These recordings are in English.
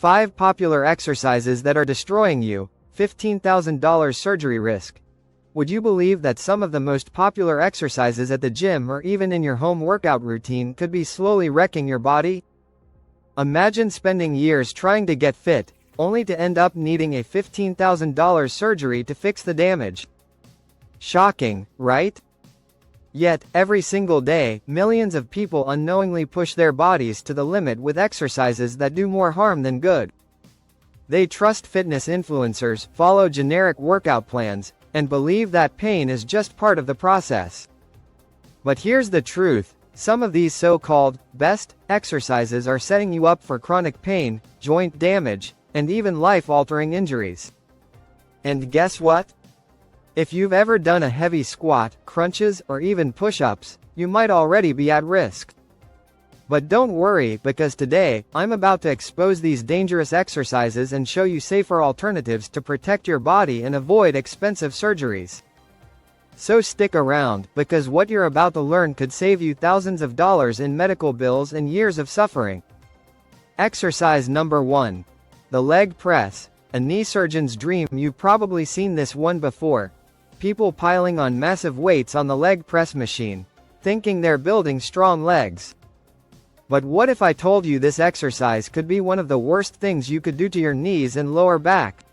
5 popular exercises that are destroying you, $15,000 surgery risk. Would you believe that some of the most popular exercises at the gym or even in your home workout routine could be slowly wrecking your body? Imagine spending years trying to get fit, only to end up needing a $15,000 surgery to fix the damage. Shocking, right? Yet, every single day, millions of people unknowingly push their bodies to the limit with exercises that do more harm than good. They trust fitness influencers, follow generic workout plans, and believe that pain is just part of the process. But here's the truth, some of these so-called best exercises are setting you up for chronic pain, joint damage, and even life-altering injuries. And guess what? If you've ever done a heavy squat, crunches, or even push-ups, you might already be at risk. But don't worry, because today, I'm about to expose these dangerous exercises and show you safer alternatives to protect your body and avoid expensive surgeries. So stick around, because what you're about to learn could save you thousands of dollars in medical bills and years of suffering. Exercise number 1. The leg press, a knee surgeon's dream. You've probably seen this one before. People piling on massive weights on the leg press machine, thinking they're building strong legs. But what if I told you this exercise could be one of the worst things you could do to your knees and lower back?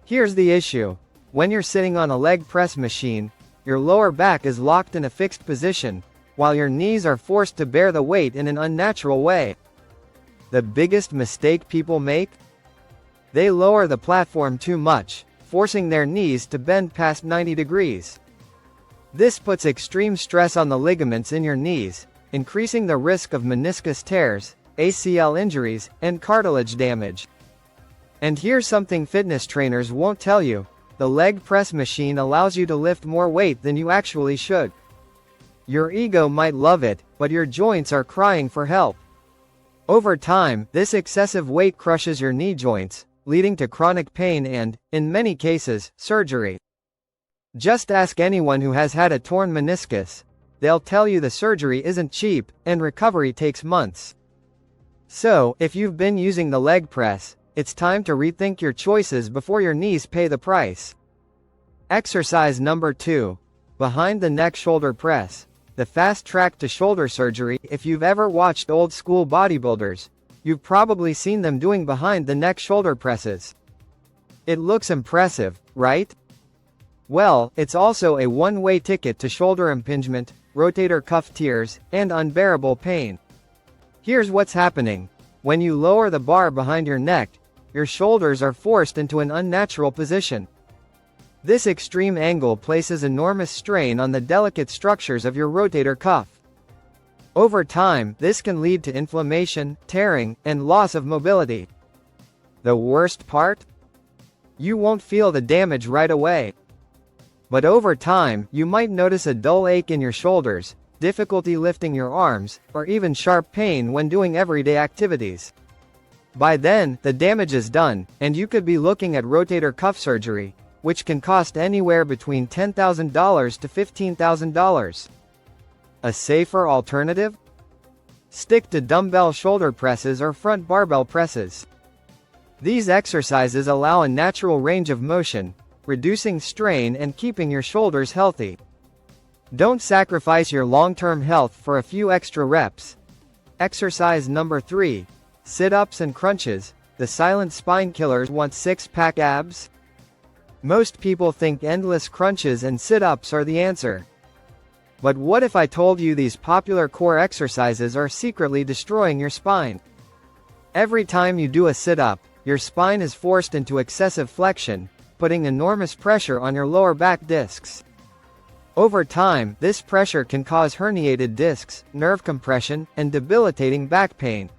Here's the issue. When you're sitting on a leg press machine, your lower back is locked in a fixed position, while your knees are forced to bear the weight in an unnatural way. The biggest mistake people make? They lower the platform too much, forcing their knees to bend past 90 degrees. This puts extreme stress on the ligaments in your knees, increasing the risk of meniscus tears, ACL injuries, and cartilage damage. And here's something fitness trainers won't tell you. The leg press machine allows you to lift more weight than you actually should. Your ego might love it, but your joints are crying for help. Over time, this excessive weight crushes your knee joints, leading to chronic pain and, in many cases, surgery. Just ask anyone who has had a torn meniscus. They'll tell you the surgery isn't cheap, and recovery takes months. So, if you've been using the leg press, it's time to rethink your choices before your knees pay the price. Exercise number 2. Behind the neck shoulder press, the fast track to shoulder surgery. If you've ever watched old school bodybuilders, you've probably seen them doing behind the neck shoulder presses. It looks impressive, right? Well, it's also a one-way ticket to shoulder impingement, rotator cuff tears, and unbearable pain. Here's what's happening. When you lower the bar behind your neck, your shoulders are forced into an unnatural position. This extreme angle places enormous strain on the delicate structures of your rotator cuff. Over time, this can lead to inflammation, tearing, and loss of mobility. The worst part? You won't feel the damage right away. But over time, you might notice a dull ache in your shoulders, difficulty lifting your arms, or even sharp pain when doing everyday activities. By then, the damage is done, and you could be looking at rotator cuff surgery, which can cost anywhere between $10,000 to $15,000. A safer alternative? Stick to dumbbell shoulder presses or front barbell presses. These exercises allow a natural range of motion, reducing strain and keeping your shoulders healthy. Don't sacrifice your long-term health for a few extra reps. Exercise number 3. Sit-ups and crunches, the silent spine killers. Want six-pack abs? Most people think endless crunches and sit-ups are the answer. But what if I told you these popular core exercises are secretly destroying your spine? Every time you do a sit-up, your spine is forced into excessive flexion, putting enormous pressure on your lower back discs. Over time, this pressure can cause herniated discs, nerve compression, and debilitating back pain.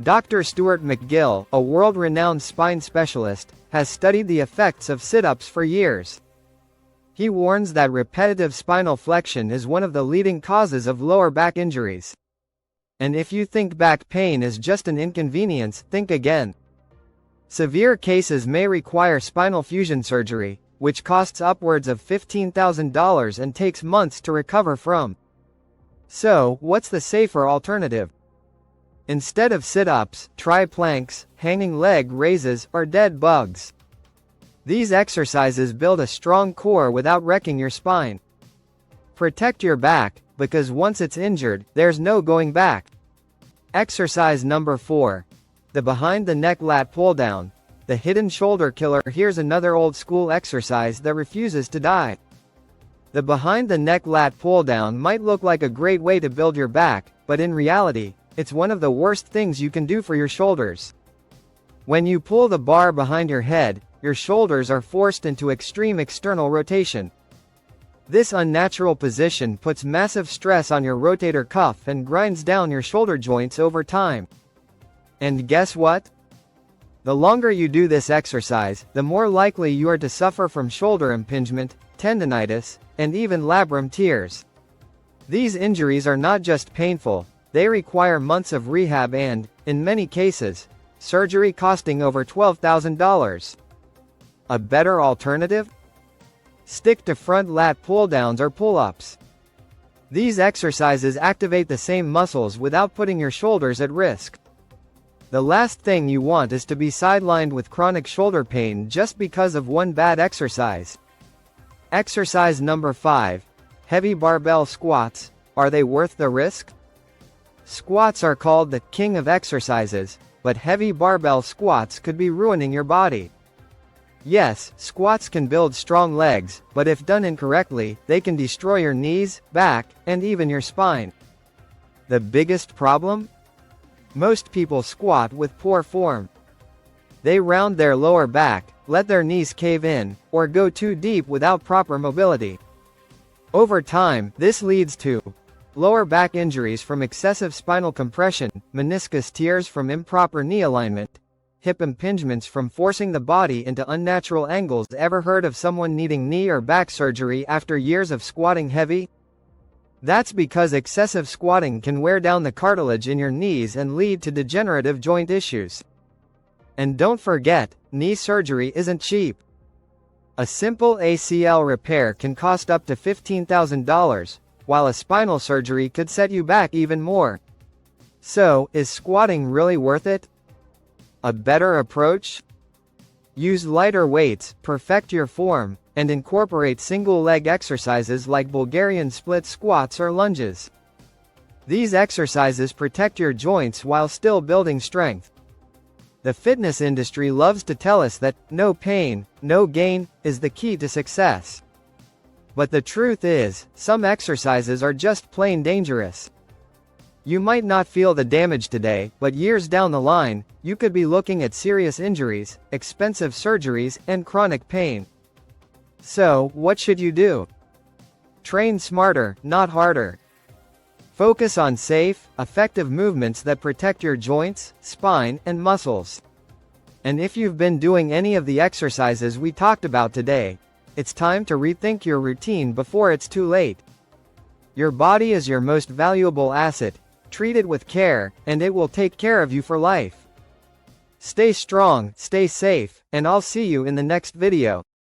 Dr. Stuart McGill, a world-renowned spine specialist, has studied the effects of sit-ups for years. He warns that repetitive spinal flexion is one of the leading causes of lower back injuries. And if you think back pain is just an inconvenience, think again. Severe cases may require spinal fusion surgery, which costs upwards of $15,000 and takes months to recover from. So, what's the safer alternative? Instead of sit-ups, try planks, hanging leg raises, or dead bugs. These exercises build a strong core without wrecking your spine. Protect your back, because once it's injured, there's no going back. Exercise number 4. The behind the neck lat pull down. The hidden shoulder killer. Here's another old school exercise that refuses to die. The behind the neck lat pull down might look like a great way to build your back, but in reality, it's one of the worst things you can do for your shoulders. When you pull the bar behind your head, your shoulders are forced into extreme external rotation. This unnatural position puts massive stress on your rotator cuff and grinds down your shoulder joints over time. And guess what? The longer you do this exercise, the more likely you are to suffer from shoulder impingement, tendinitis, and even labrum tears. These injuries are not just painful, they require months of rehab and, in many cases, surgery costing over $12,000. A better alternative? Stick to front lat pull-downs or pull-ups. These exercises activate the same muscles without putting your shoulders at risk. The last thing you want is to be sidelined with chronic shoulder pain just because of one bad exercise. Exercise number 5. Heavy barbell squats. Are they worth the risk? Squats are called the king of exercises, but heavy barbell squats could be ruining your body. Yes, squats can build strong legs, but if done incorrectly, they can destroy your knees, back, and even your spine. The biggest problem? Most people squat with poor form. They round their lower back, let their knees cave in, or go too deep without proper mobility. Over time, this leads to lower back injuries from excessive spinal compression, meniscus tears from improper knee alignment, hip impingements from forcing the body into unnatural angles. Ever heard of someone needing knee or back surgery after years of squatting heavy? That's because excessive squatting can wear down the cartilage in your knees and lead to degenerative joint issues. And don't forget, knee surgery isn't cheap. A simple ACL repair can cost up to $15,000, while a spinal surgery could set you back even more. So, is squatting really worth it? A better approach? Use lighter weights, perfect your form, and incorporate single-leg exercises like Bulgarian split squats or lunges. These exercises protect your joints while still building strength. The fitness industry loves to tell us that no pain, no gain is the key to success. But the truth is, some exercises are just plain dangerous. You might not feel the damage today, but years down the line, you could be looking at serious injuries, expensive surgeries, and chronic pain. So, what should you do? Train smarter, not harder. Focus on safe, effective movements that protect your joints, spine, and muscles. And if you've been doing any of the exercises we talked about today, it's time to rethink your routine before it's too late. Your body is your most valuable asset. Treat it with care, and it will take care of you for life. Stay strong, stay safe, and I'll see you in the next video.